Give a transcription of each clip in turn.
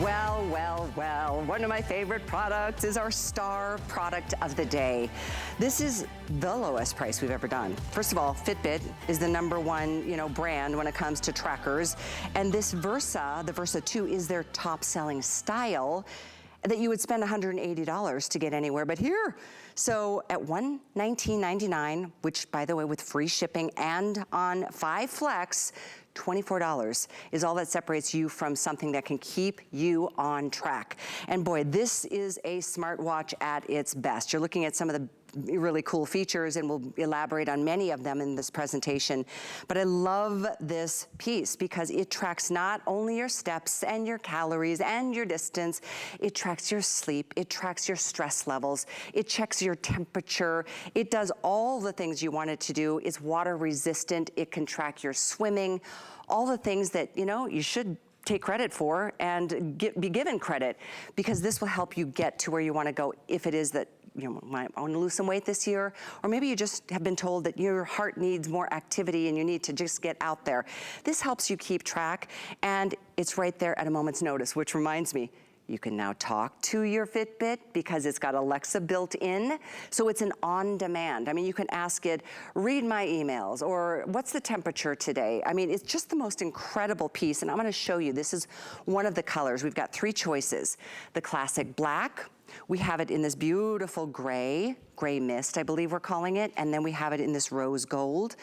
Well, well, well, one of my favorite products is our star product of the day. This is the lowest price we've ever done. First of all, Fitbit is the #1, brand when it comes to trackers. And this Versa, the Versa 2, is their top selling style that you would spend $180 to get anywhere but here. So at $119.99, which by the way, with free shipping and on 5 Flex, $24 is all that separates you from something that can keep you on track. And boy, this is a smartwatch at its best. You're looking at some of the really cool features, and we'll elaborate on many of them in this presentation. But I love this piece because it tracks not only your steps and your calories and your distance, it tracks your sleep, it tracks your stress levels, it checks your temperature, it does all the things you want it to do. It's water resistant, it can track your swimming, all the things that, you should take credit for and be given credit, because this will help you get to where you want to go if it is that I want to lose some weight this year, or maybe you just have been told that your heart needs more activity and you need to just get out there. This helps you keep track, and it's right there at a moment's notice, which reminds me, you can now talk to your Fitbit because it's got Alexa built in, so it's an on-demand. I mean, you can ask it, read my emails, or what's the temperature today? I mean, it's just the most incredible piece, and I'm gonna show you. This is one of the colors. We've got 3 choices. The classic black, we have it in this beautiful gray mist, I believe we're calling it, and then we have it in this rose gold.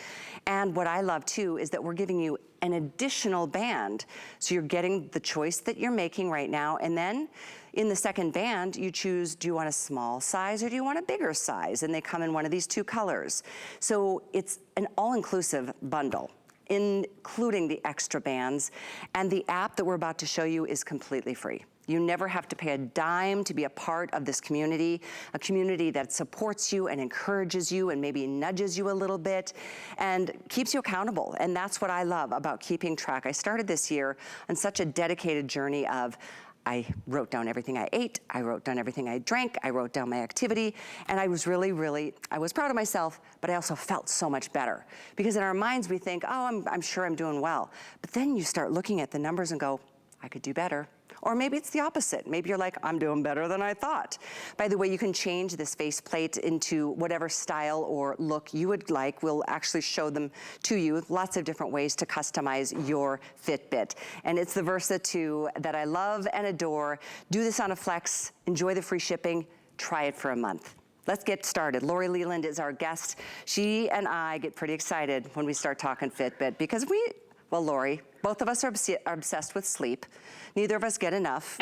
And what I love too is that we're giving you an additional band. So you're getting the choice that you're making right now, and then in the second band, you choose, do you want a small size or do you want a bigger size? And they come in one of these 2 colors. So it's an all-inclusive bundle, including the extra bands, and the app that we're about to show you is completely free. You never have to pay a dime to be a part of this community, a community that supports you and encourages you and maybe nudges you a little bit and keeps you accountable. And that's what I love about keeping track. I started this year on such a dedicated journey of, I wrote down everything I ate, I wrote down everything I drank, I wrote down my activity, and I was really, I was proud of myself, but I also felt so much better. Because in our minds we think, oh, I'm sure I'm doing well. But then you start looking at the numbers and go, I could do better. Or maybe it's the opposite. Maybe you're like, I'm doing better than I thought. By the way, you can change this faceplate into whatever style or look you would like. We'll actually show them to you. Lots of different ways to customize your Fitbit. And it's the Versa 2 that I love and adore. Do this on a Flex, enjoy the free shipping, try it for a month. Let's get started. Lori Leland is our guest. She and I get pretty excited when we start talking Fitbit because well, Lori, both of us are obsessed with sleep. Neither of us get enough.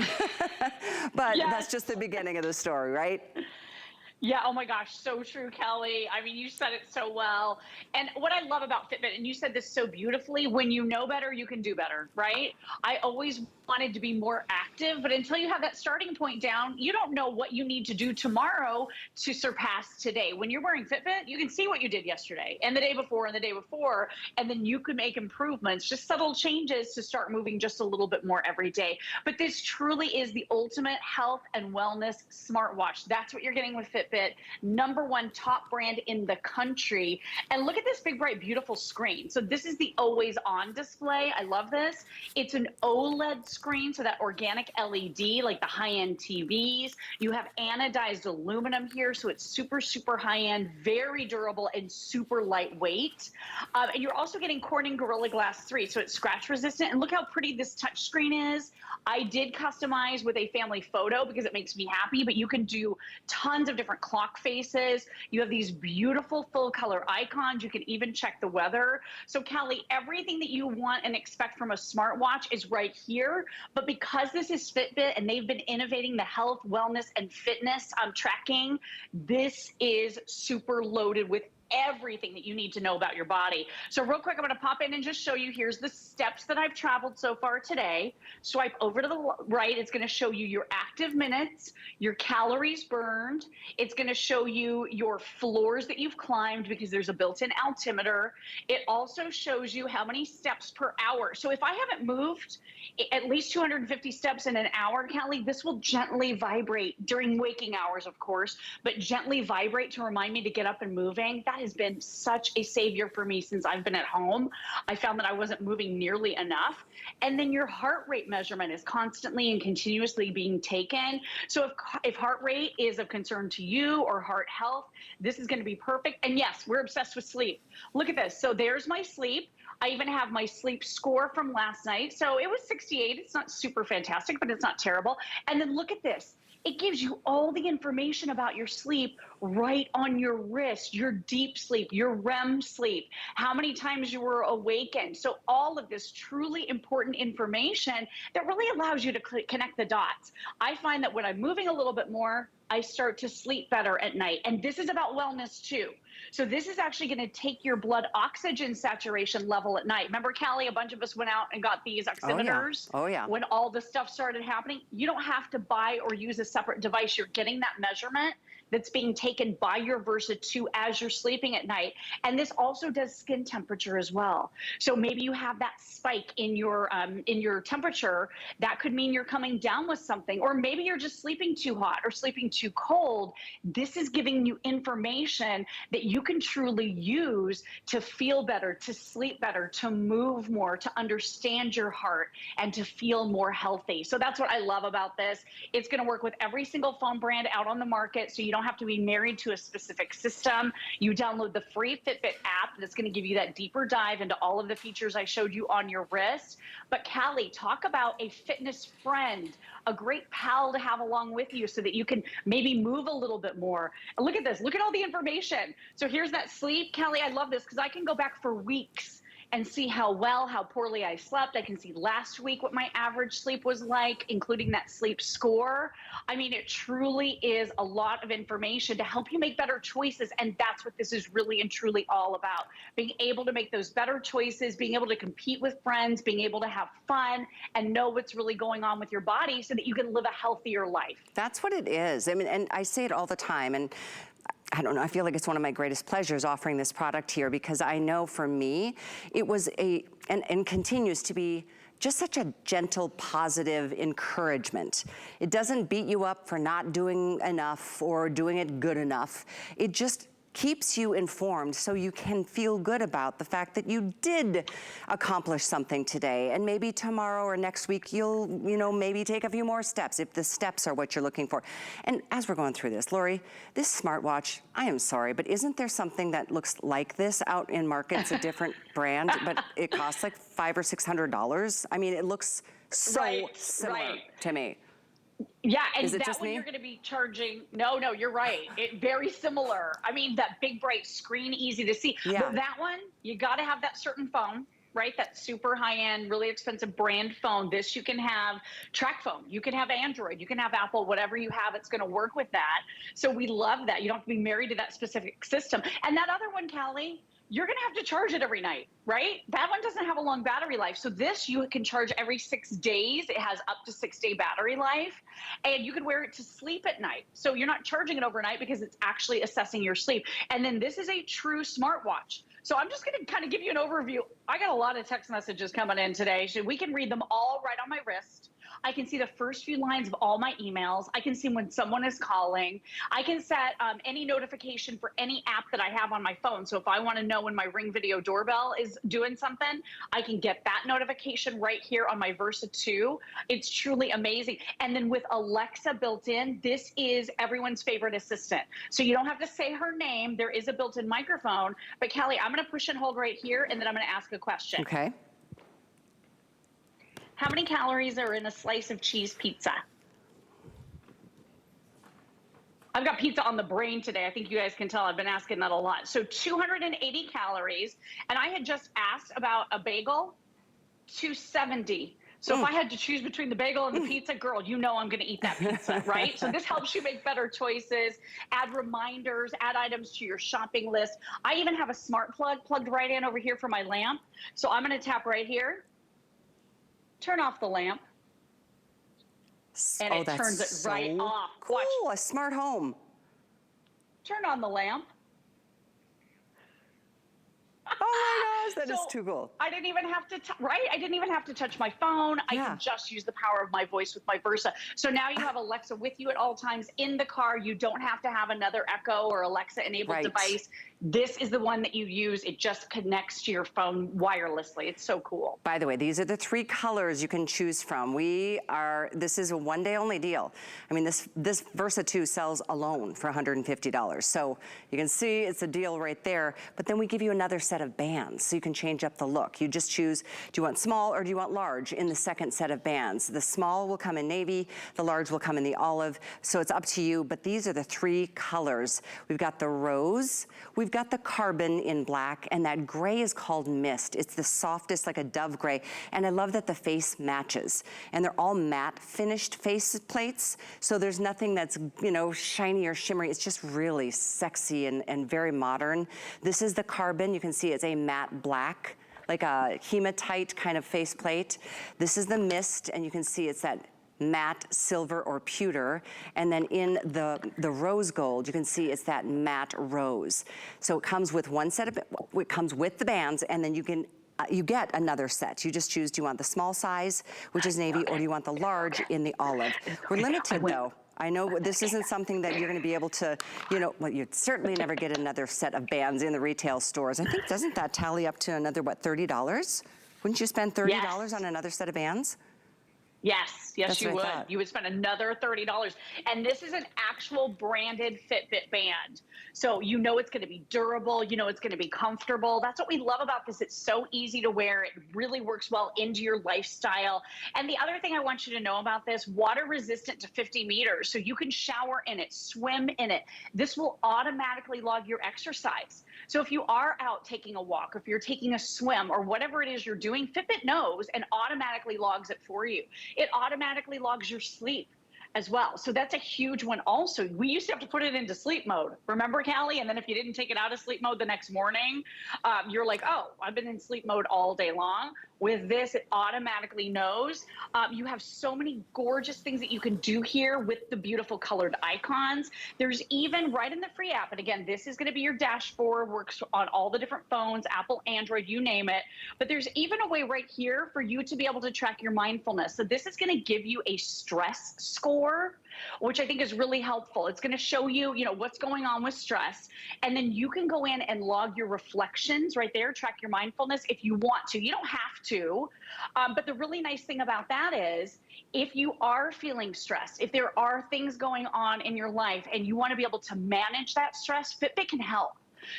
But Yes. That's just the beginning of the story, right? Yeah, oh my gosh, so true, Kelly. I mean, you said it so well. And what I love about Fitbit, and you said this so beautifully, when you know better, you can do better, right? I always wanted to be more active, but until you have that starting point down, you don't know what you need to do tomorrow to surpass today. When you're wearing Fitbit, you can see what you did yesterday and the day before and the day before, and then you can make improvements, just subtle changes to start moving just a little bit more every day. But this truly is the ultimate health and wellness smartwatch. That's what you're getting with Fitbit. #1 top brand in the country. And look at this big, bright, beautiful screen. So this is the always on display. I love this. It's an OLED screen, so that organic LED, like the high-end TVs. You have anodized aluminum here, so it's super, super high-end, very durable, and super lightweight. And you're also getting Corning Gorilla Glass 3, so it's scratch resistant. And look how pretty this touch screen is. I did customize with a family photo because it makes me happy, but you can do tons of different clock faces. You have these beautiful full color icons. You can even check the weather. So Kelly, everything that you want and expect from a smartwatch is right here. But because this is Fitbit and they've been innovating the health, wellness, and fitness tracking, this is super loaded with everything that you need to know about your body. So real quick, I'm going to pop in and just show you. Here's the steps that I've traveled so far today. Swipe over to the right. It's going to show you your active active minutes, your calories burned. It's going to show you your floors that you've climbed because there's a built-in altimeter. It also shows you how many steps per hour. So if I haven't moved at least 250 steps in an hour, Callie, this will gently vibrate during waking hours, of course, but gently vibrate to remind me to get up and moving. That has been such a savior for me since I've been at home. I found that I wasn't moving nearly enough. And then your heart rate measurement is constantly and continuously being taken. So if heart rate is of concern to you or heart health, this is going to be perfect. And yes, we're obsessed with sleep. Look at this. So there's my sleep. I even have my sleep score from last night. So it was 68. It's not super fantastic, but it's not terrible. And then look at this. It gives you all the information about your sleep right on your wrist, your deep sleep, your REM sleep, how many times you were awakened. So all of this truly important information that really allows you to connect the dots. I find that when I'm moving a little bit more, I start to sleep better at night. And this is about wellness too. So this is actually going to take your blood oxygen saturation level at night. Remember, Callie, a bunch of us went out and got these oximeters when all this stuff started happening. You don't have to buy or use a separate device. You're getting that measurement that's being taken by your Versa 2 as you're sleeping at night. And this also does skin temperature as well. So maybe you have that spike in your temperature. That could mean you're coming down with something, or maybe you're just sleeping too hot or sleeping too cold. This is giving you information that you can truly use to feel better, to sleep better, to move more, to understand your heart, and to feel more healthy. So that's what I love about this. It's going to work with every single phone brand out on the market, so you don't have to be married to a specific system. You download the free Fitbit app that's going to give you that deeper dive into all of the features I showed you on your wrist. But Callie, talk about a fitness friend, a great pal to have along with you so that you can maybe move a little bit more. And look at this. Look at all the information. So here's that sleep. Callie, I love this because I can go back for weeks and see how poorly I slept. I can see last week what my average sleep was like, including that sleep score. I mean, it truly is a lot of information to help you make better choices. And that's what this is really and truly all about. Being able to make those better choices, being able to compete with friends, being able to have fun and know what's really going on with your body so that you can live a healthier life. That's what it is. I mean, and I say it all the time. And I don't know, I feel like it's one of my greatest pleasures offering this product here, because I know for me, it was and continues to be just such a gentle, positive encouragement. It doesn't beat you up for not doing enough or doing it good enough. It just keeps you informed so you can feel good about the fact that you did accomplish something today, and maybe tomorrow or next week you'll, maybe take a few more steps if the steps are what you're looking for. And as we're going through this, Lori, this smartwatch, I am sorry, but isn't there something that looks like this out in market? It's a different brand, but it costs like $500 or $600. I mean, it looks so similar to me. Yeah, and Is it that just one me? you're going to be charging. No, you're right. Very similar. I mean, that big bright screen, easy to see. Yeah. But that one, you got to have that certain phone, right? That super high-end, really expensive brand phone. This you can have track phone. You can have Android. You can have Apple. Whatever you have, it's going to work with that. So we love that. You don't have to be married to that specific system. And that other one, Callie, you're going to have to charge it every night, right? That one doesn't have a long battery life. So this you can charge every 6 days. It has up to 6-day battery life, and you can wear it to sleep at night. So you're not charging it overnight because it's actually assessing your sleep. And then this is a true smartwatch. So I'm just going to kind of give you an overview. I got a lot of text messages coming in today. So we can read them all right on my wrist. I can see the first few lines of all my emails. I can see when someone is calling. I can set any notification for any app that I have on my phone. So if I want to know when my Ring Video doorbell is doing something, I can get that notification right here on my Versa 2. It's truly amazing. And then with Alexa built in, this is everyone's favorite assistant. So you don't have to say her name. There is a built-in microphone. But Callie, I'm going to push and hold right here, and then I'm going to ask a question. Okay. How many calories are in a slice of cheese pizza? I've got pizza on the brain today. I think you guys can tell I've been asking that a lot. So 280 calories. And I had just asked about a bagel, 270. So if I had to choose between the bagel and the pizza, girl, you know I'm going to eat that pizza, right? So this helps you make better choices, add reminders, add items to your shopping list. I even have a smart plug plugged right in over here for my lamp. So I'm going to tap right here. Turn off the lamp. and it turns it right off. Cool, watch. A smart home. Turn on the lamp. Oh my gosh, that is too cool. I didn't even have to, I didn't even have to touch my phone. I can just use the power of my voice with my Versa. So now you have Alexa with you at all times in the car. You don't have to have another Echo or Alexa enabled device. This is the one that you use. It just connects to your phone wirelessly. It's so cool. By the way, these are the 3 colors you can choose from. This is a one-day only deal. I mean, this Versa 2 sells alone for $150. So you can see it's a deal right there. But then we give you another set of bands so you can change up the look. You just choose, do you want small or do you want large in the second set of bands? The small will come in navy, the large will come in the olive. So it's up to you, but these are the 3 colors. We've got the rose, we've got the carbon in black, and that gray is called mist. It's the softest, like a dove gray. And I love that the face matches. And they're all matte finished face plates. So there's nothing that's, you know, shiny or shimmery. It's just really sexy and very modern. This is the carbon. You can see it's a matte black, like a hematite kind of face plate. This is the mist, and you can see it's that matte silver or pewter, and then in the rose gold you can see it's that matte rose. So it comes with one set of, it comes with the bands, and then you get another set. You just choose, do you want the small size, which is navy, or do you want the large in the olive? We're limited though. I know this isn't something that you're gonna be able to, you know, well, you'd certainly never get another set of bands in the retail stores. I think, doesn't that tally up to another, what, $30? Wouldn't you spend $30 on another set of bands? Yes, yes, you would. You would spend another $30. And this is an actual branded Fitbit band. So you know it's going to be durable. You know it's going to be comfortable. That's what we love about this. It's so easy to wear. It really works well into your lifestyle. And the other thing I want you to know about this, water resistant to 50 meters. So you can shower in it, swim in it. This will automatically log your exercise. So if you are out taking a walk, if you're taking a swim, or whatever it is you're doing, Fitbit knows and automatically logs it for you. It automatically logs your sleep as well. So that's a huge one also. We used to have to put it into sleep mode. Remember, Callie? And then if you didn't take it out of sleep mode the next morning, you're like, oh, I've been in sleep mode all day long. With this, it automatically knows. You have so many gorgeous things that you can do here with the beautiful colored icons. There's even right in the free app, and again, this is going to be your dashboard, works on all the different phones, Apple, Android, you name it. But there's even a way right here for you to be able to track your mindfulness. So this is going to give you a stress score, which I think is really helpful. It's going to show you, you know, what's going on with stress. And then you can go in and log your reflections right there, track your mindfulness if you want to. You don't have to. But the really nice thing about that is if you are feeling stressed, if there are things going on in your life and you want to be able to manage that stress, Fitbit can help.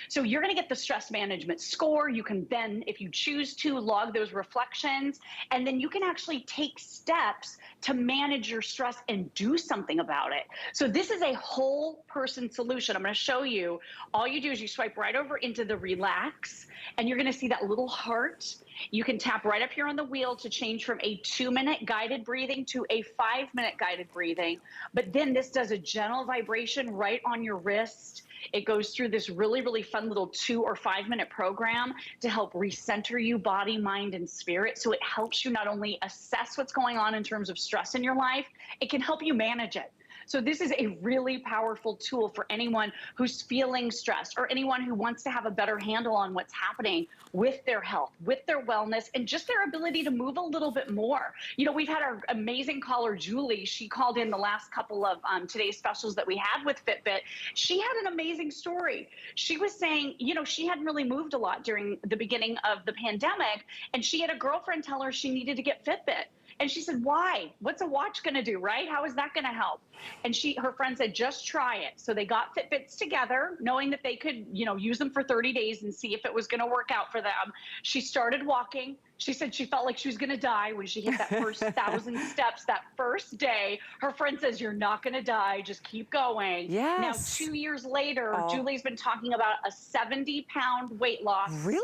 So you're going to get the stress management score. You can then, if you choose to, log those reflections, and then you can actually take steps to manage your stress and do something about it. So this is a whole person solution. I'm going to show you. All you do is you swipe right over into the relax, and you're going to see that little heart. You can tap right up here on the wheel to change from a 2-minute guided breathing to a 5-minute guided breathing. But then this does a gentle vibration right on your wrist. It goes through this really, really fun little 2 or 5-minute program to help recenter you, body, mind, and spirit. So it helps you not only assess what's going on in terms of stress in your life, it can help you manage it. So this is a really powerful tool for anyone who's feeling stressed or anyone who wants to have a better handle on what's happening with their health, with their wellness, and just their ability to move a little bit more. You know, we've had our amazing caller, Julie. She called in the last couple of today's specials that we had with Fitbit. She had an amazing story. She was saying, you know, she hadn't really moved a lot during the beginning of the pandemic, and she had a girlfriend tell her she needed to get Fitbit. And she said, why? What's a watch going to do, right? How is that going to help? And her friend said, just try it. So they got Fitbits together, knowing that they could, you know, use them for 30 days and see if it was going to work out for them. She started walking. She said she felt like she was going to die when she hit that first 1,000 steps that first day. Her friend says, you're not going to die. Just keep going. Yes. Now, 2 years later, Julie's been talking about a 70-pound weight loss. Really?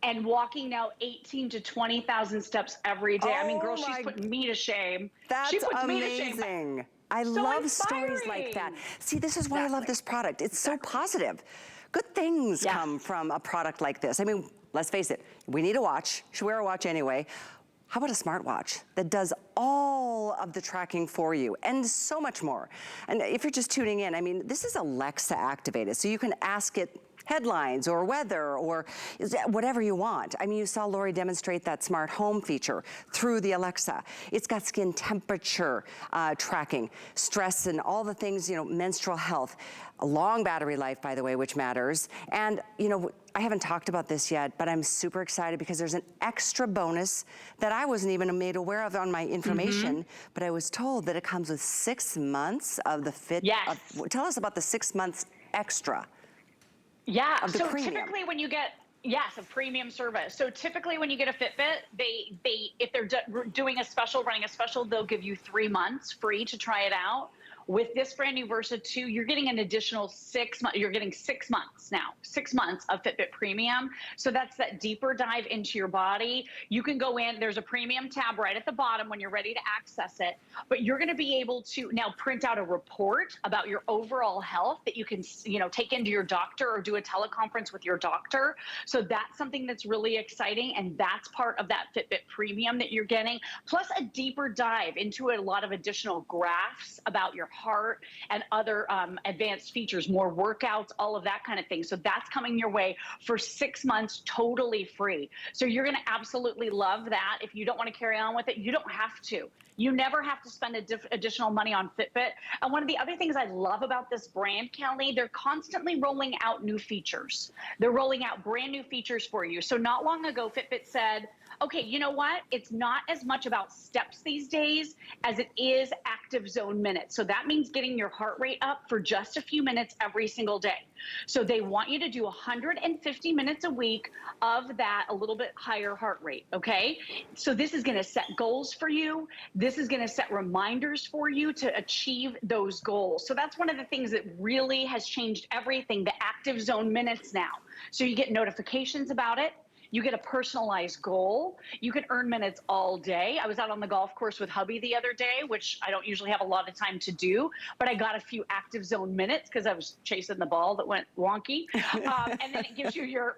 And walking now 18 to 20,000 steps every day. I mean, girl, she's putting me to shame. That's she puts amazing. Me to shame. I so love inspiring. Stories like that. See, this is why I love this product. It's so positive. Good things come from a product like this. I mean, let's face it, we need a watch. You should wear a watch anyway. how about a smartwatch that does all of the tracking for you and so much more? And if you're just tuning in, I mean, this is Alexa activated, so you can ask it headlines or weather or whatever you want. I mean, you saw Lori demonstrate that smart home feature through the Alexa. It's got skin temperature tracking, stress and all the things, you know, menstrual health, a long battery life, by the way, which matters. And, you know, I haven't talked about this yet, but I'm super excited because there's an extra bonus that I wasn't even made aware of on my information, but I was told that it comes with 6 months of the Fit. Yes. Tell us about the 6 months extra. Yeah, Of the so premium. typically when you get, yes, a premium service. So typically when you get a Fitbit, they if they're doing a special, running a special, they'll give you 3 months free to try it out. With this brand new Versa 2, you're getting an additional 6 months. You're getting 6 months now, 6 months of Fitbit Premium. So that's that deeper dive into your body. You can go in, there's a premium tab right at the bottom when you're ready to access it, but you're gonna be able to now print out a report about your overall health that you can, you know, take into your doctor or do a teleconference with your doctor. So that's something that's really exciting, and that's part of that Fitbit Premium that you're getting, plus a deeper dive into a lot of additional graphs about your heart and other advanced features, more workouts, all of that kind of thing. So that's coming your way for 6 months totally free. So you're going to absolutely love that. If you don't want to carry on with it, you don't have to. You never have to spend additional money on Fitbit. And one of the other things I love about this brand, Kelly, they're constantly rolling out new features. They're rolling out brand new features for you. So not long ago, Fitbit said, okay, you know what? It's not as much about steps these days as it is active zone minutes. So that means getting your heart rate up for just a few minutes every single day. So they want you to do 150 minutes a week of that, a little bit higher heart rate, okay? So this is gonna set goals for you. This is gonna set reminders for you to achieve those goals. So that's one of the things that really has changed everything, the active zone minutes now. So you get notifications about it. You get a personalized goal. You can earn minutes all day. I was out on the golf course with hubby the other day, which I don't usually have a lot of time to do, but I got a few active zone minutes because I was chasing the ball that went wonky. And then it gives you your,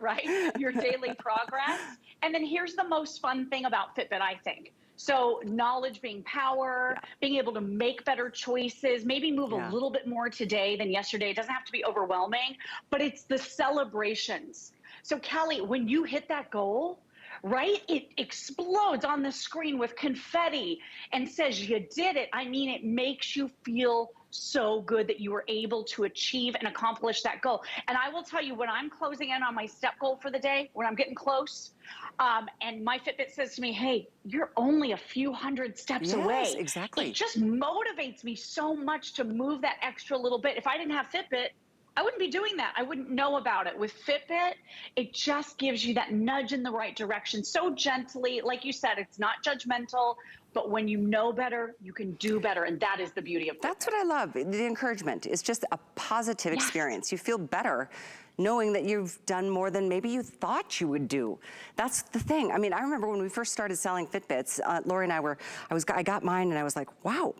your daily progress. And then here's the most fun thing about Fitbit, I think. So knowledge being power, being able to make better choices, maybe move a little bit more today than yesterday. It doesn't have to be overwhelming, but it's the celebrations. So Kelly, when you hit that goal, right, it explodes on the screen with confetti and says you did it. I mean, it makes you feel so good that you were able to achieve and accomplish that goal. And I will tell you, when I'm closing in on my step goal for the day, when I'm getting close, and my Fitbit says to me, hey, you're only a few hundred steps away. Exactly. It just motivates me so much to move that extra little bit. If I didn't have Fitbit, I wouldn't be doing that. I wouldn't know about it. With Fitbit, it just gives you that nudge in the right direction so gently. Like you said, it's not judgmental, but when you know better, you can do better. And that is the beauty of Fitbit. That's what I love. The encouragement is just a positive experience. You feel better knowing that you've done more than maybe you thought you would do. That's the thing. I mean, I remember when we first started selling Fitbits, Lori and I got mine and I was like, wow,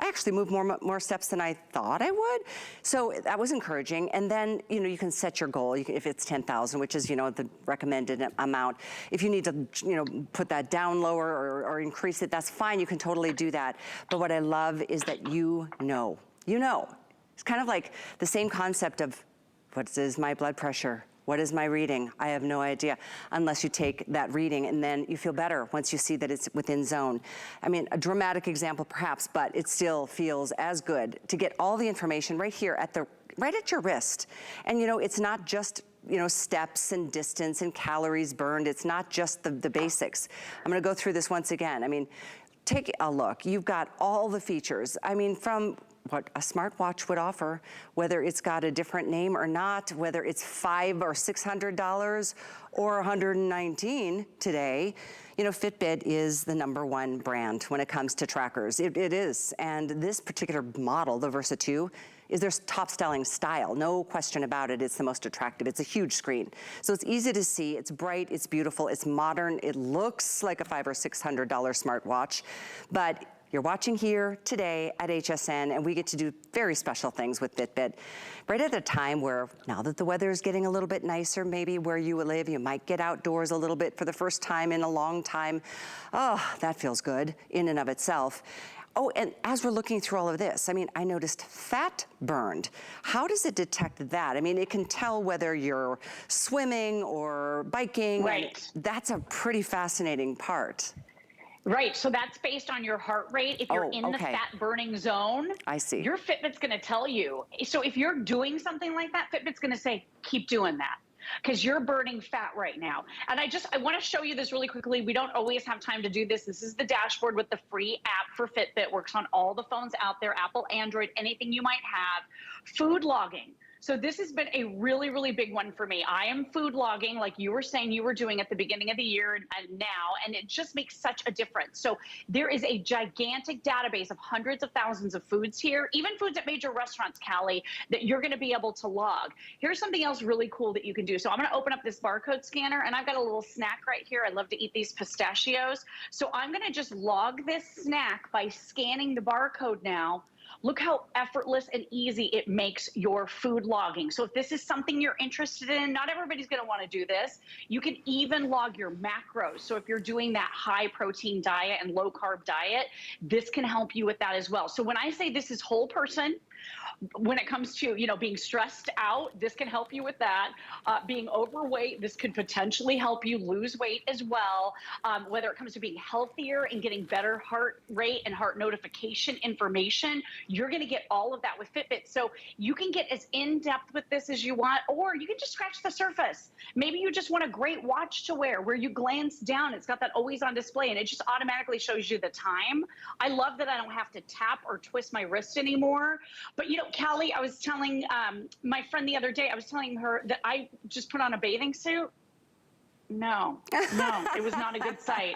I actually moved more steps than I thought I would. So that was encouraging. And then, you know, you can set your goal if it's 10,000, which is, you know, the recommended amount. If you need to, you know, put that down lower or increase it, that's fine. You can totally do that. But what I love is that you know. It's kind of like the same concept of what is my blood pressure? What is my reading? I have no idea, unless you take that reading and then you feel better once you see that it's within zone. I mean, a dramatic example perhaps, but it still feels as good to get all the information right here right at your wrist. And you know, it's not just, you know, steps and distance and calories burned. It's not just the basics. I'm gonna go through this once again. I mean, take a look. You've got all the features. I mean, from what a smartwatch would offer, whether it's got a different name or not, whether it's $500 or $600 or $119 today, you know, Fitbit is the #1 brand when it comes to trackers. It is, and this particular model, the Versa 2, is their top selling style. No question about it, it's the most attractive. It's a huge screen. So it's easy to see, it's bright, it's beautiful, it's modern, it looks like a $500 or $600 smartwatch, but You're watching here today at HSN, and we get to do very special things with Fitbit. Right at a time where, now that the weather is getting a little bit nicer, maybe where you live, you might get outdoors a little bit for the first time in a long time. Oh, that feels good in and of itself. Oh, and as we're looking through all of this, I mean, I noticed fat burned. How does it detect that? I mean, it can tell whether you're swimming or biking. Right. That's a pretty fascinating part. Right, so that's based on your heart rate. If you're in the okay. fat burning zone, I see. your Fitbit's gonna tell you. So if you're doing something like that, Fitbit's gonna say, keep doing that, because you're burning fat right now. And I wanna show you this really quickly. We don't always have time to do this. This is the dashboard with the free app for Fitbit. Works on all the phones out there, Apple, Android, anything you might have. Food logging. So this has been a really, really big one for me. I am food logging, like you were saying you were doing at the beginning of the year and now, and it just makes such a difference. So there is a gigantic database of hundreds of thousands of foods here, even foods at major restaurants, Callie, that you're gonna be able to log. Here's something else really cool that you can do. So I'm gonna open up this barcode scanner, and I've got a little snack right here. I love to eat these pistachios. So I'm gonna just log this snack by scanning the barcode now. Look how effortless and easy it makes your food logging. So if this is something you're interested in, not everybody's gonna wanna do this. You can even log your macros. So if you're doing that high protein diet and low carb diet, this can help you with that as well. So when I say this is whole person, when it comes to, you know, being stressed out, this can help you with that. Being overweight, this could potentially help you lose weight as well. Whether it comes to being healthier and getting better heart rate and heart notification information, you're gonna get all of that with Fitbit. So you can get as in-depth with this as you want, or you can just scratch the surface. Maybe you just want a great watch to wear where you glance down, it's got that always on display, and it just automatically shows you the time. I love that I don't have to tap or twist my wrist anymore. But you know, Callie, I was telling my friend the other day, I was telling her that I just put on a bathing suit. No, it was not a good sight.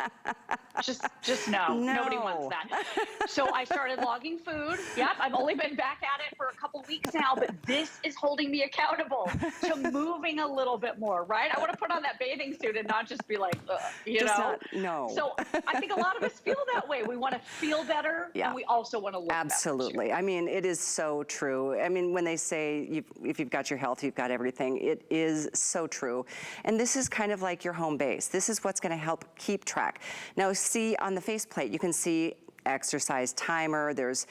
Just no. Nobody wants that. So I started logging food. Yep, I've only been back at it for a couple weeks now, but this is holding me accountable to moving a little bit more, right? I want to put on that bathing suit and not just be like, you just know? No. So I think a lot of us feel that way. We want to feel better, and we also want to look Absolutely. better. I mean, it is so true. I mean, when they say if you've got your health, you've got everything, it is so true. And this is kind of like your home base. This is what's going to help keep track. Now, see on the faceplate, you can see exercise timer. There's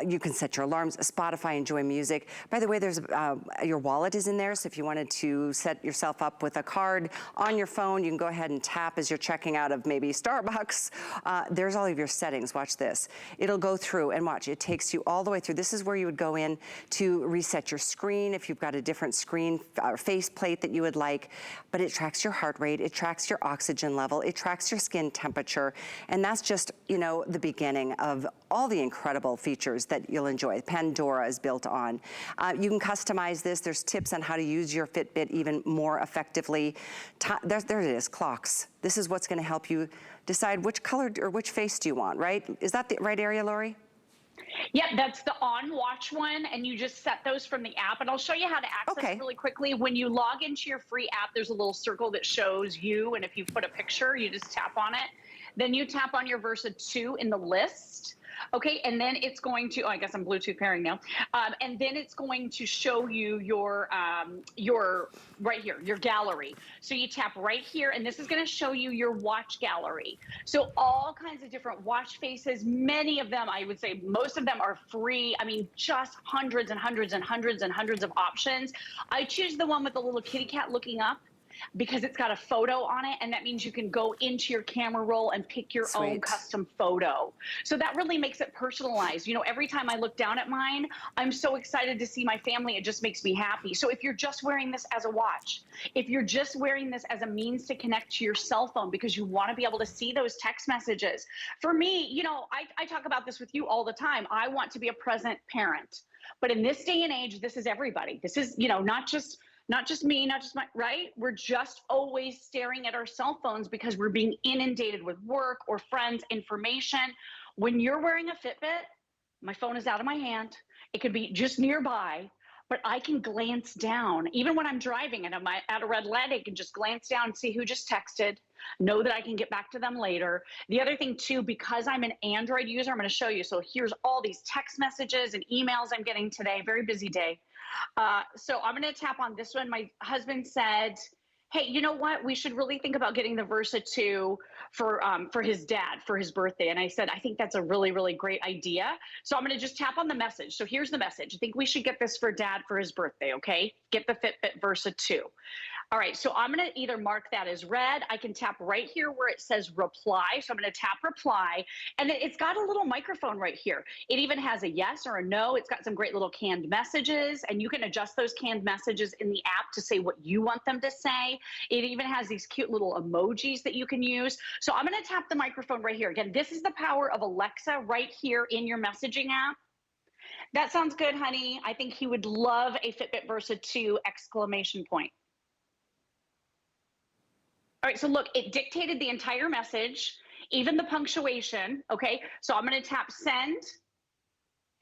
you can set your alarms, Spotify, enjoy music. By the way, there's your wallet is in there, so if you wanted to set yourself up with a card on your phone, you can go ahead and tap as you're checking out of maybe Starbucks. There's all of your settings. Watch this. It'll go through and watch. It takes you all the way through. This is where you would go in to reset your screen if you've got a different screen or faceplate that you would like, but it tracks your heart rate, it tracks your oxygen level, it tracks your skin temperature, and that's just, you know, the beginning of all the incredible features that you'll enjoy. Pandora is built on. You can customize this. There's tips on how to use your Fitbit even more effectively. There it is, clocks. This is what's going to help you decide which color or which face do you want, right? Is that the right area, Lori? Yep, that's the on watch one, and you just set those from the app. And I'll show you how to access it really quickly. When you log into your free app, there's a little circle that shows you, and if you put a picture, you just tap on it. Then you tap on your Versa 2 in the list. Okay, and then it's going to, I guess I'm Bluetooth pairing now. And then it's going to show you your right here, your gallery. So you tap right here, and this is gonna show you your watch gallery. So all kinds of different watch faces, many of them, I would say most of them are free. I mean, just hundreds and hundreds and hundreds and hundreds of options. I choose the one with the little kitty cat looking up, because it's got a photo on it, and that means you can go into your camera roll and pick your own custom photo. So that really makes it personalized. You know, every time I look down at mine, I'm so excited to see my family. It just makes me happy. So if you're just wearing this as a watch, if you're just wearing this as a means to connect to your cell phone because you want to be able to see those text messages. For me, you know, I talk about this with you all the time. I want to be a present parent. But in this day and age, this is everybody. This is, you know, not just me, not just my, right? We're just always staring at our cell phones because we're being inundated with work or friends, information. When you're wearing a Fitbit, my phone is out of my hand. It could be just nearby, but I can glance down. Even when I'm driving and I'm at a red light, I can just glance down and see who just texted, know that I can get back to them later. The other thing too, because I'm an Android user, I'm gonna show you. So here's all these text messages and emails I'm getting today, very busy day. So I'm gonna tap on this one. My husband said, hey, you know what? We should really think about getting the Versa 2 for his dad for his birthday. And I said, I think that's a really, really great idea. So I'm going to just tap on the message. So here's the message. I think we should get this for dad for his birthday. Okay. Get the Fitbit Versa 2. All right, so I'm gonna either mark that as read. I can tap right here where it says reply. So I'm gonna tap reply, and then it's got a little microphone right here. It even has a yes or a no. It's got some great little canned messages, and you can adjust those canned messages in the app to say what you want them to say. It even has these cute little emojis that you can use. So I'm gonna tap the microphone right here. Again, this is the power of Alexa right here in your messaging app. That sounds good, honey. I think he would love a Fitbit Versa 2 exclamation point. All right, so look, it dictated the entire message, even the punctuation, okay? So I'm gonna tap send,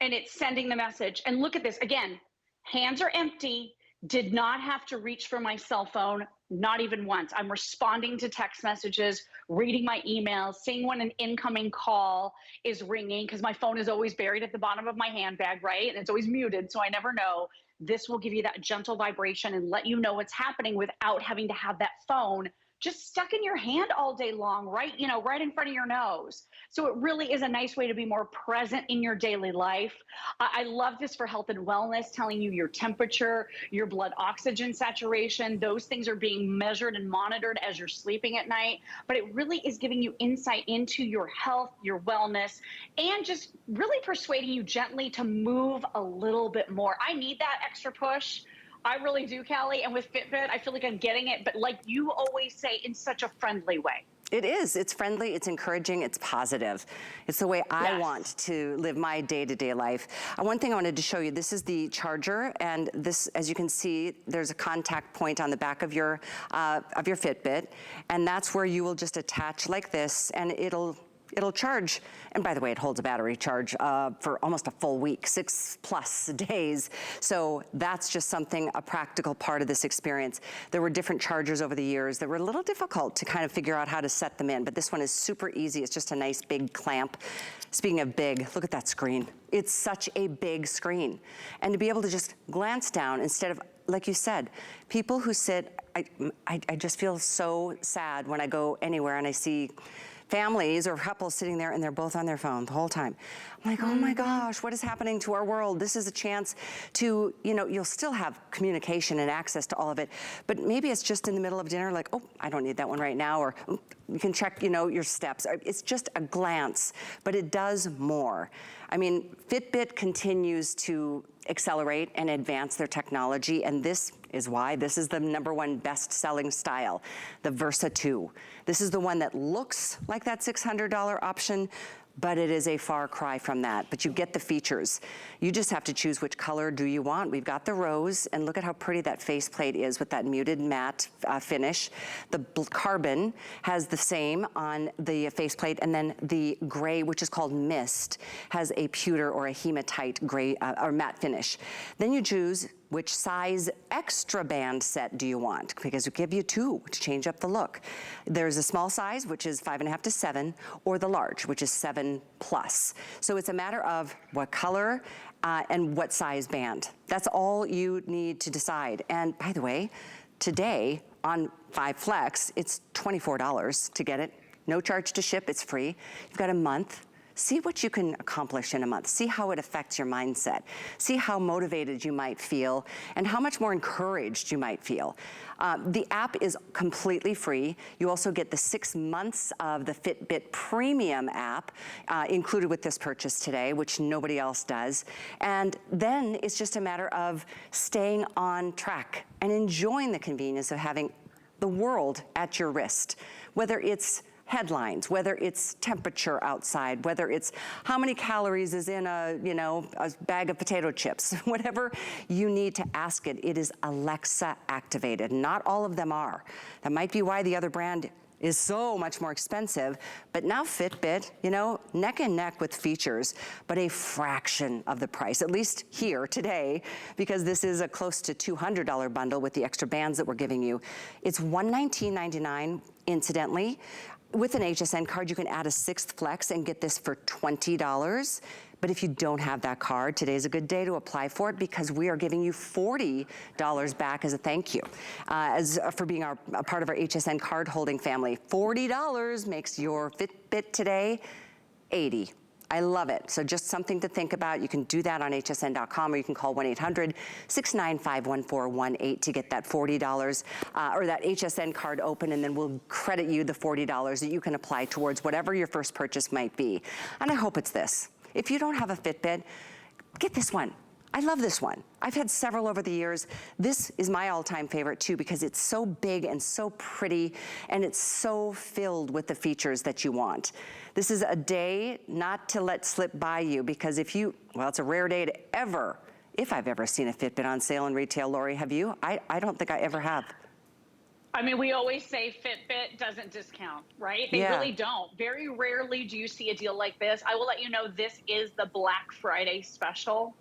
and it's sending the message. And look at this, again, hands are empty, did not have to reach for my cell phone, not even once. I'm responding to text messages, reading my emails, seeing when an incoming call is ringing, because my phone is always buried at the bottom of my handbag, right? And it's always muted, so I never know. This will give you that gentle vibration and let you know what's happening without having to have that phone just stuck in your hand all day long, right? You know, right in front of your nose. So it really is a nice way to be more present in your daily life. I love this for health and wellness, telling you your temperature, your blood oxygen saturation. Those things are being measured and monitored as you're sleeping at night. But it really is giving you insight into your health, your wellness, and just really persuading you gently to move a little bit more. I need that extra push. I really do, Callie. And with Fitbit, I feel like I'm getting it, but like you always say, in such a friendly way. It is. It's friendly, it's encouraging, it's positive. It's the way I Yes. want to live my day-to-day life. One thing I wanted to show you, this is the charger, and this, as you can see, there's a contact point on the back of your Fitbit, and that's where you will just attach like this, and it'll charge. And by the way, it holds a battery charge for almost a full week, 6+ days. So that's just something, a practical part of this experience. There were different chargers over the years that were a little difficult to kind of figure out how to set them in, but this one is super easy. It's just a nice big clamp. Speaking of big, look at that screen. It's such a big screen. And to be able to just glance down instead of, like you said, people who sit, I just feel so sad when I go anywhere and I see families or couples sitting there and they're both on their phone the whole time. I'm like, oh my gosh, what is happening to our world? This is a chance to, you know, you'll still have communication and access to all of it, but maybe it's just in the middle of dinner, like, oh, I don't need that one right now, or you can check, you know, your steps. It's just a glance, but it does more. I mean, Fitbit continues to accelerate and advance their technology, and this is why this is the #1 best-selling style, the Versa 2. This is the one that looks like that $600 option, but it is a far cry from that. But you get the features. You just have to choose which color do you want. We've got the rose, and look at how pretty that faceplate is with that muted matte finish. The carbon has the same on the faceplate, and then the gray, which is called mist, has a pewter or a hematite gray or matte finish. Then you choose which size extra band set do you want, because we give you 2 to change up the look. There's a small size, which is 5.5 to 7, or the large, which is 7+. So it's a matter of what color and what size band. That's all you need to decide. And by the way, today on 5 Flex, it's $24 to get it. No charge to ship, it's free. You've got a month. See what you can accomplish in a month. See how it affects your mindset. See how motivated you might feel and how much more encouraged you might feel. The app is completely free. You also get the 6 months of the Fitbit Premium app included with this purchase today, which nobody else does. And then it's just a matter of staying on track and enjoying the convenience of having the world at your wrist, whether it's headlines, whether it's temperature outside, whether it's how many calories is in a, you know, a bag of potato chips, whatever you need to ask it, it is Alexa activated. Not all of them are. That might be why the other brand is so much more expensive, but now Fitbit, you know, neck and neck with features, but a fraction of the price, at least here today, because this is a close to $200 bundle with the extra bands that we're giving you. It's $119.99, incidentally. With an HSN card, you can add a 6th flex and get this for $20. But if you don't have that card, today's a good day to apply for it because we are giving you $40 back as a thank you for being a part of our HSN card holding family. $40 makes your Fitbit today $80. I love it. So just something to think about. You can do that on hsn.com or you can call 1-800-695-1418 to get that $40 or that HSN card open, and then we'll credit you the $40 that you can apply towards whatever your first purchase might be. And I hope it's this. If you don't have a Fitbit, get this one. I love this one. I've had several over the years. This is my all-time favorite too because it's so big and so pretty and it's so filled with the features that you want. This is a day not to let slip by you because well, it's a rare day to if I've ever seen a Fitbit on sale in retail. Lori, have you? I don't think I ever have. I mean, we always say Fitbit doesn't discount, right? They really don't. Very rarely do you see a deal like this. I will let you know this is the Black Friday special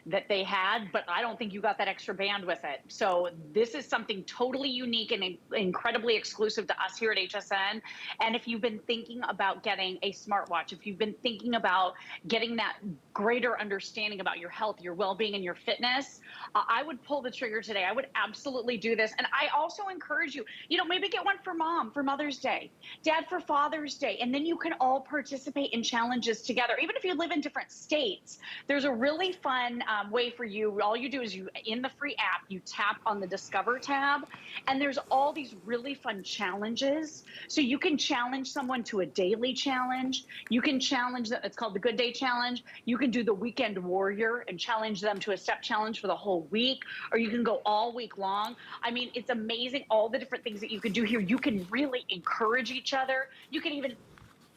that they had, but I don't think you got that extra band with it. So this is something totally unique and incredibly exclusive to us here at HSN. And if you've been thinking about getting a smartwatch, if you've been thinking about getting that greater understanding about your health, your well-being, and your fitness, I would pull the trigger today. I would absolutely do this. And I also encourage you, maybe get one for mom for Mother's Day, dad for Father's Day, and then you can all participate in challenges together. Even if you live in different states, there's a really fun way for you. All you do is in the free app, you tap on the Discover tab, and there's all these really fun challenges. So you can challenge someone to a daily challenge. You can challenge them. It's called the Good Day Challenge. You can do the Weekend Warrior and challenge them to a step challenge for the whole week, or you can go all week long. I mean, it's amazing all the different things that you can do here. You can really encourage each other. You can even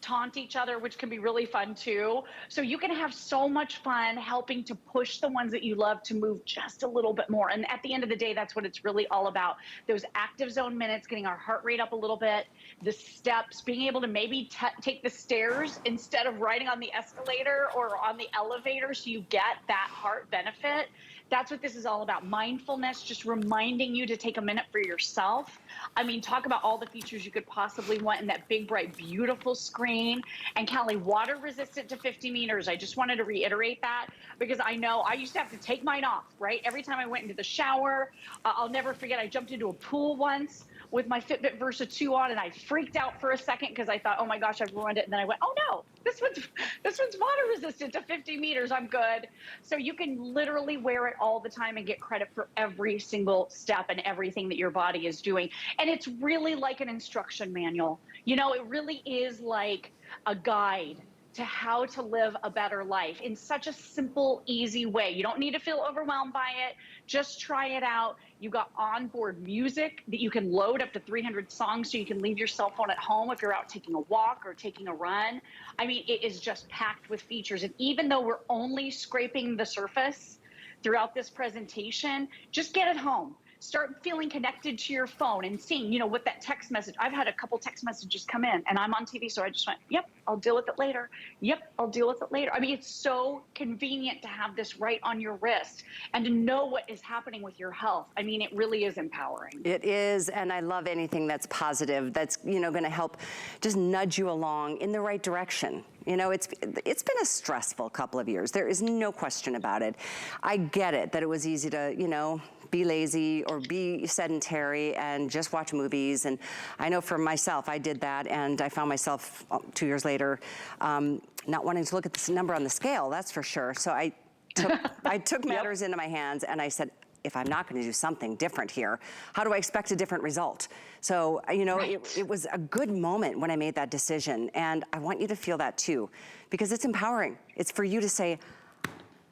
taunt each other, which can be really fun too. So you can have so much fun helping to push the ones that you love to move just a little bit more. And at the end of the day, that's what it's really all about. Those active zone minutes, getting our heart rate up a little bit, the steps, being able to maybe take the stairs instead of riding on the escalator or on the elevator so you get that heart benefit. That's what this is all about. Mindfulness, just reminding you to take a minute for yourself. I mean, talk about all the features you could possibly want in that big, bright, beautiful screen. And Callie, water resistant to 50 meters. I just wanted to reiterate that because I know I used to have to take mine off, right? Every time I went into the shower, I'll never forget, I jumped into a pool once with my Fitbit Versa 2 on, and I freaked out for a second because I thought, oh my gosh, I've ruined it. And then I went, oh no, this one's water resistant to 50 meters. I'm good. So you can literally wear it all the time and get credit for every single step and everything that your body is doing. And it's really like an instruction manual. It really is like a guide to how to live a better life in such a simple, easy way. You don't need to feel overwhelmed by it. Just try it out. You got onboard music that you can load up to 300 songs so you can leave your cell phone at home if you're out taking a walk or taking a run. I mean, it is just packed with features. And even though we're only scraping the surface throughout this presentation, just get it home. Start feeling connected to your phone and seeing, what that text message. I've had a couple text messages come in and I'm on TV, so I just went, yep, I'll deal with it later. Yep, I'll deal with it later. I mean, it's so convenient to have this right on your wrist and to know what is happening with your health. I mean, it really is empowering. It is, and I love anything that's positive, that's, going to help just nudge you along in the right direction. It's been a stressful couple of years. There is no question about it. I get it that it was easy to, be lazy or be sedentary and just watch movies. And I know for myself, I did that, and I found myself 2 years later not wanting to look at this number on the scale, that's for sure. So I took matters into my hands, and I said, if I'm not going to do something different here, how do I expect a different result? So, it was a good moment when I made that decision, and I want you to feel that too, because it's empowering. It's for you to say,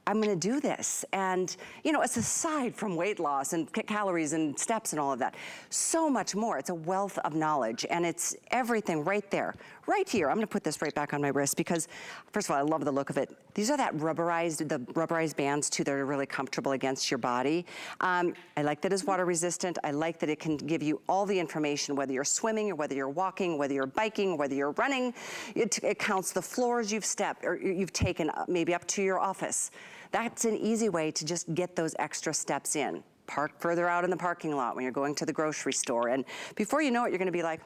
I'm gonna do this. And, you know, it's aside from weight loss and calories and steps and all of that, so much more. It's a wealth of knowledge, and it's everything right there, right here. I'm gonna put this right back on my wrist because, first of all, I love the look of it. These are the rubberized bands too that are really comfortable against your body. I like that it's water resistant. I like that it can give you all the information, whether you're swimming or whether you're walking, whether you're biking, or whether you're running. It counts the floors you've stepped or you've taken, maybe up to your office. That's an easy way to just get those extra steps in. Park further out in the parking lot when you're going to the grocery store, and before you know it, you're gonna be like,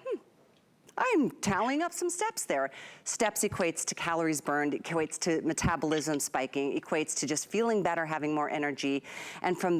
I'm tallying up some steps there. Steps equates to calories burned, equates to metabolism spiking, equates to just feeling better, having more energy. And from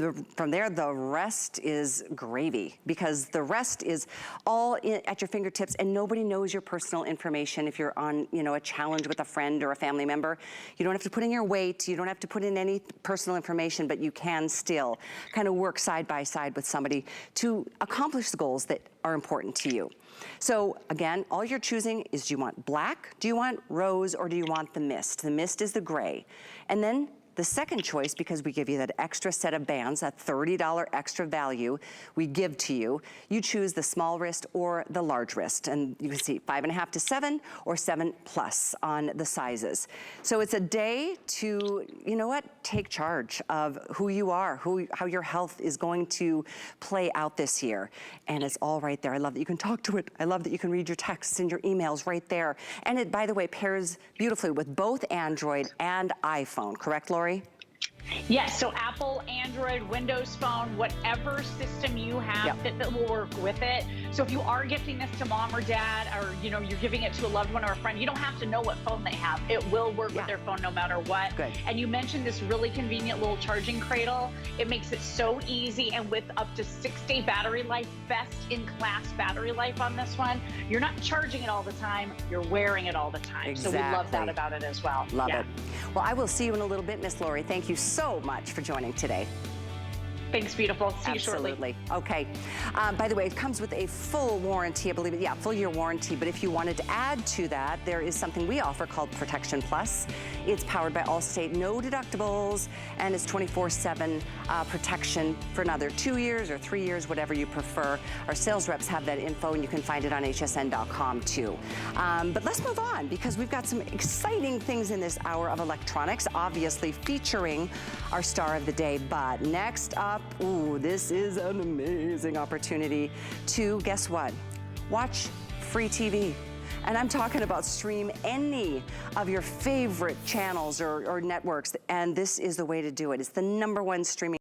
there, the rest is gravy, because the rest is all at your fingertips, and nobody knows your personal information. If you're on, you know, a challenge with a friend or a family member, you don't have to put in your weight, you don't have to put in any personal information, but you can still kind of work side by side with somebody to accomplish the goals that are important to you. So again, all you're choosing is, do you want black, do you want rose, or do you want the mist? The mist is the gray. And then the second choice, because we give you that extra set of bands, that $30 extra value we give to you, you choose the small wrist or the large wrist. And you can see 5.5 to 7 or 7+ on the sizes. So it's a day to, you know what, take charge of who you are, how your health is going to play out this year. And it's all right there. I love that you can talk to it. I love that you can read your texts and your emails right there. And it, by the way, pairs beautifully with both Android and iPhone, correct, Lori? Yes, so Apple, Android, Windows Phone, whatever system you have, Fitbit will work with it. So if you are gifting this to mom or dad, or you're giving it to a loved one or a friend, you don't have to know what phone they have. It will work with their phone no matter what. Good. And you mentioned this really convenient little charging cradle. It makes it so easy, and with up to 6-day battery life, best in class battery life on this one. You're not charging it all the time, you're wearing it all the time. Exactly. So we love that about it as well. Love it. Well, I will see you in a little bit, Miss Lori. Thank you so much for joining today. Thanks, beautiful. See you shortly. Absolutely. Okay. By the way, it comes with a full warranty, I believe. Yeah, full year warranty. But if you wanted to add to that, there is something we offer called Protection Plus. It's powered by Allstate, no deductibles, and it's 24/7 protection for another 2 years or 3 years, whatever you prefer. Our sales reps have that info, and you can find it on hsn.com too. But let's move on, because we've got some exciting things in this hour of electronics, obviously featuring our star of the day. But next up, ooh, this is an amazing opportunity to, guess what? Watch free TV. And I'm talking about stream any of your favorite channels or networks, and this is the way to do it. It's the #1 streaming